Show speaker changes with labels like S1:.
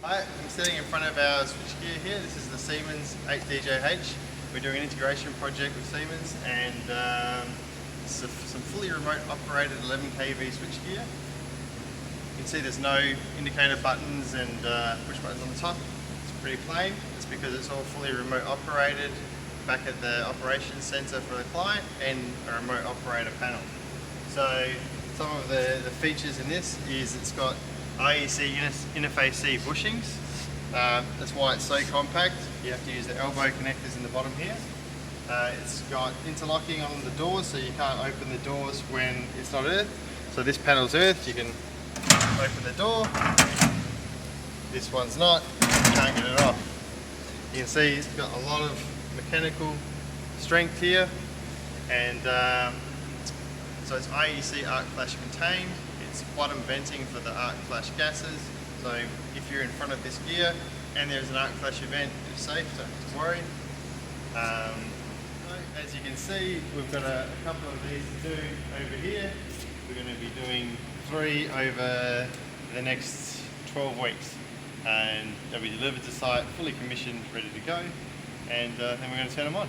S1: Hi, I'm sitting in front of our switchgear here. This is the Siemens 8DJH. We're doing an integration project with Siemens, and this is some fully remote operated 11 kV switchgear. You can see there's no indicator buttons and push buttons on the top. It's pretty plain. It's because it's all fully remote operated back at the operations center for the client and a remote operator panel. So some of the features in this is it's got IEC interface C bushings. That's why it's so compact. You have to use the elbow connectors in the bottom here. It's got interlocking on the doors, so you can't open the doors when it's not earthed. So this panel's earthed, you can open the door. This one's not, you can't get it off. You can see it's got a lot of mechanical strength here, and so it's IEC arc flash contained. It's bottom venting for the arc flash gases, so if you're in front of this gear and there's an arc flash event, you're safe, don't have to worry. So as you can see, we've got a couple of these to do over here. We're going to be doing 3 over the next 12 weeks, and they'll be delivered to site, fully commissioned, ready to go, and then we're going to turn them on.